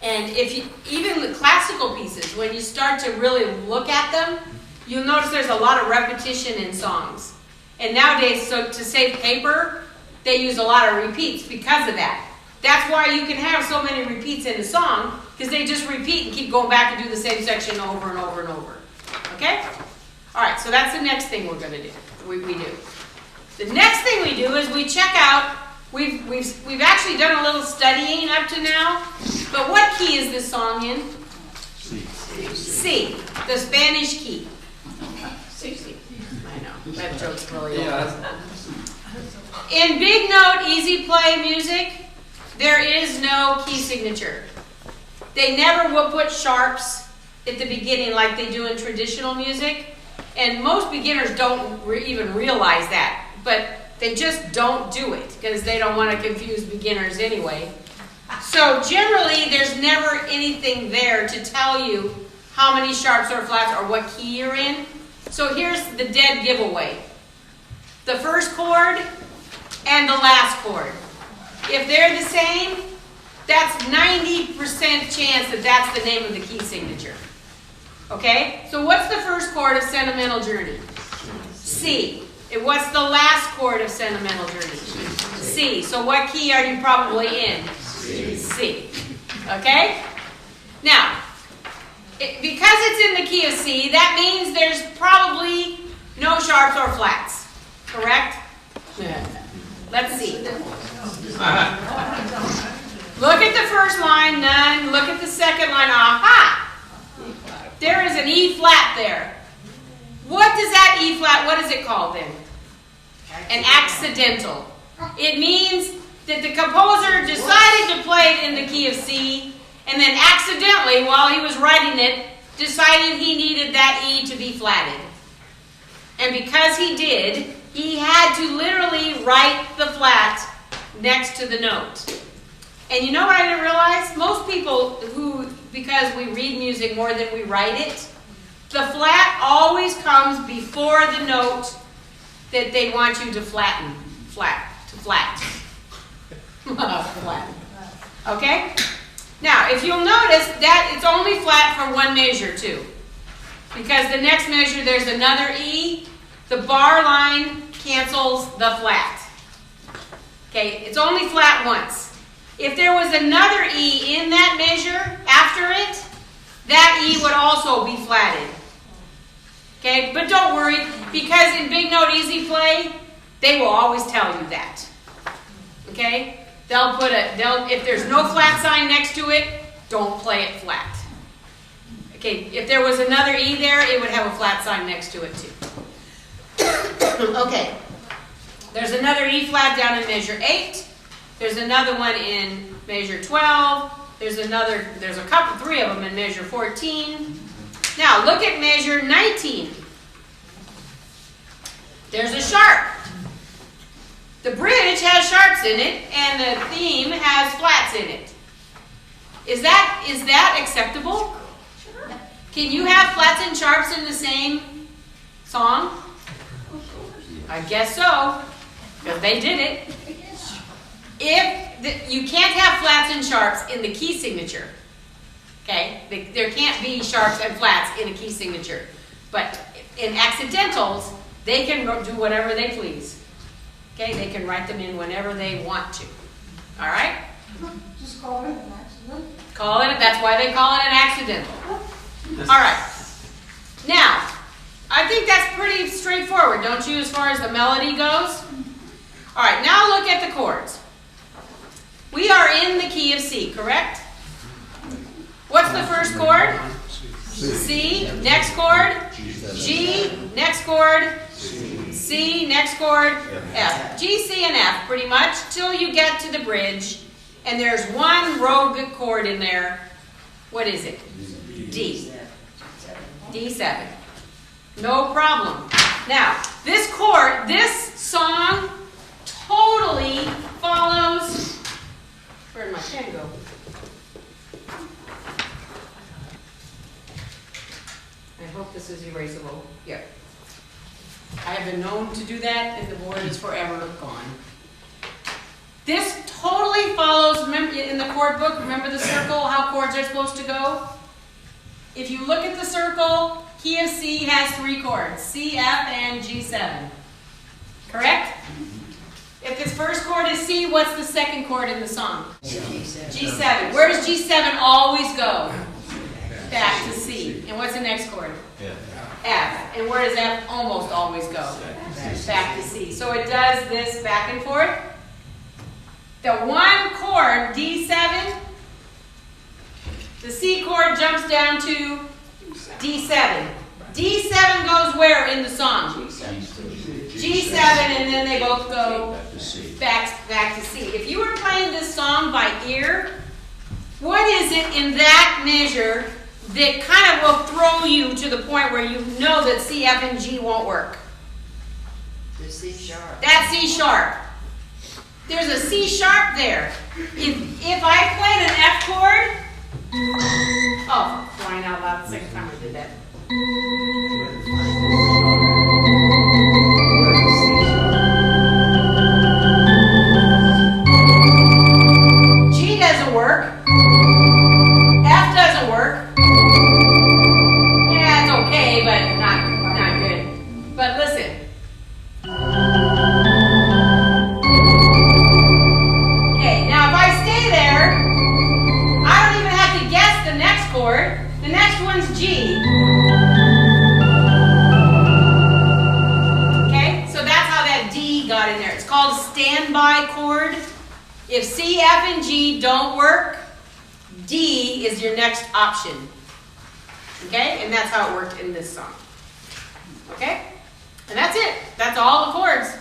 And if you, even the classical pieces, when you start to really look at them, you'll notice there's a lot of repetition in songs. And nowadays, so to save paper, they use a lot of repeats because of that. That's why you can have so many repeats in a song, because they just repeat and keep going back and do the same section over and over and over. Okay? All right, so that's the next thing we're going to do. We do. The next thing we do is we check out. We've actually done a little studying up to now, but what key is this song in? C, the Spanish key. C. I know that joke's really old. In big note, easy play music, there is no key signature. They never will put sharps at the beginning like they do in traditional music, and most beginners don't even realize that, but they just don't do it because they don't want to confuse beginners anyway. So generally, there's never anything there to tell you how many sharps or flats or what key you're in. So here's the dead giveaway. The first chord and the last chord. If they're the same, that's 90% chance that that's the name of the key signature. Okay? So what's the first chord of Sentimental Journey? C. And what's the last chord of Sentimental Journey? C. So what key are you probably in? C. Okay? Now, because it's in the key of C, that means there's probably no sharps or flats. Correct? Let's see. Look at the first line, none. Look at the second line, aha! There is an E flat there. What does that E flat, what is it called then? An accidental. It means that the composer decided to play it in the key of C, and then accidentally, while he was writing it, decided he needed that E to be flatted. And because he did, he had to literally write the flat next to the note. And you know what I didn't realize? Most people who, because we read music more than we write it, the flat always comes before the note that they want you to flatten. Flat. Okay? Now, if you'll notice that it's only flat for one measure too. Because the next measure there's another E, the bar line cancels the flat. Okay, it's only flat once. If there was another E in that measure after it, that E would also be flatted. Okay, but don't worry, because in big note easy play, they will always tell you that. Okay? If there's no flat sign next to it, don't play it flat. Okay, if there was another E there, it would have a flat sign next to it too. Okay. There's another E flat down in measure 8. There's another one in measure 12. There's a couple, 3 of them in measure 14. Now look at measure 19. There's a sharp. The bridge has sharps in it, and the theme has flats in it. Is that acceptable? Can you have flats and sharps in the same song? I guess so, because they did it. You can't have flats and sharps in the key signature. Okay? There can't be sharps and flats in a key signature. But in accidentals, they can do whatever they please. Okay? They can write them in whenever they want to. All right? Just call it an accident. That's why they call it an accidental. All right. Now, I think that's pretty straightforward, don't you, as far as the melody goes? All right, now look at the chords. We are in the key of C, correct? What's the first chord? C. Next chord? G. Next chord? C. Next chord? F. G, C, and F, pretty much, till you get to the bridge. And there's one rogue chord in there. What is it? D. D7. No problem. Now, this song totally follows. Where did my pen go? I hope this is erasable. Yep. I have been known to do that, and the board is forever gone. This totally totally follows, remember, in the chord book, remember the circle, how chords are supposed to go? If you look at the circle, key of C has 3 chords, C, F, and G7. Correct? If this first chord is C, what's the second chord in the song? G7. Where does G7 always go? Back to C. And what's the next chord? F. And where does F almost always go? Back to C. So it does this back and forth. The one chord, D7, the C chord jumps down to D7. D7 goes where in the song? G7, and then they both go back to C. If you were playing this song by ear, what is it in that measure that kind of will throw you to the point where you know that C, F, and G won't work? The C sharp. That's C sharp. There's a C sharp there. If I played an F chord, oh, for crying out loud, the second time I did that. G doesn't work. F doesn't work. Yeah, it's okay, but not good. But listen. Okay, now if I stay there, I don't even have to guess the next chord. The next one's G. Okay, so that's how that D got in there. It's called a standby chord. If C, F, and G don't work, D is your next option. Okay, and that's how it worked in this song. Okay, and that's it. That's all the chords.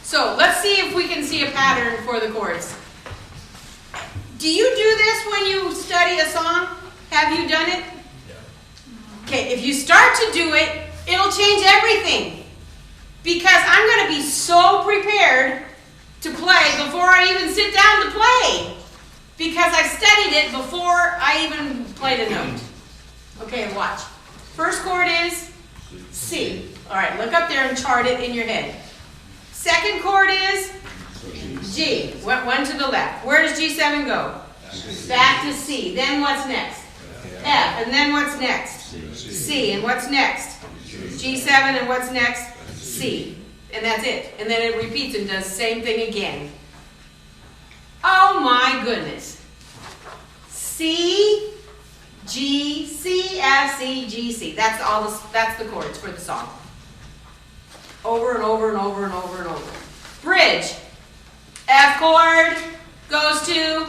So let's see if we can see a pattern for the chords. Do you do this when you study a song? Have you done it? Okay, if you start to do it, it'll change everything. Because I'm going to be so prepared to play before I even sit down to play. Because I've studied it before I even played a note. Okay, watch. First chord is C. All right, look up there and chart it in your head. Second chord is G. One to the left. Where does G7 go? Back to C. Then what's next? F. And then what's next? C. And what's next? G7. And what's next? C. And that's it. And then it repeats and does the same thing again. Oh my goodness. C, G, C, F, C, G, C. That's the chords for the song. Over and over and over and over and over. Bridge. F chord goes to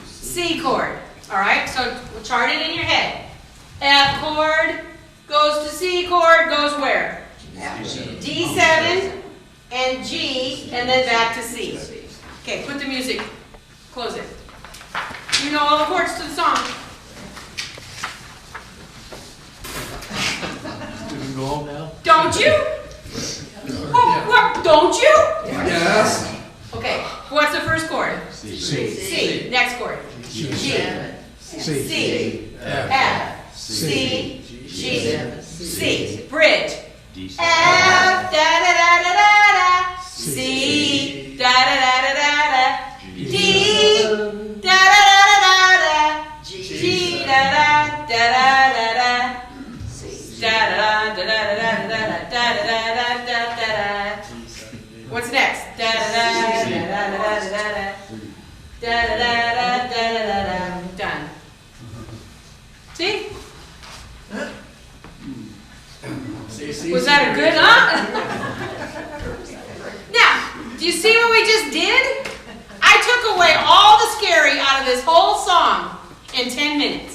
C chord. All right, so we'll chart it in your head. F chord goes to C chord, goes where? D7 and G, and then back to C. Okay, put the music, close it. You know all the chords to the song. We can go home now? Don't you? What? Don't you? Yes. Okay, what's the first chord? C. C. Next chord? G. C. F. C. G. C. Bridge. F. Da da da da da da. C. Da da da da da da. D. Da da da da da da. G. Da da da da da da. C. Da da da da da da da da da da da da. What's next? Da da da da da da da da. Da da da da da da da. Done. See? Was that a good, huh? Now, do you see what we just did? I took away all the scary out of this whole song in 10 minutes.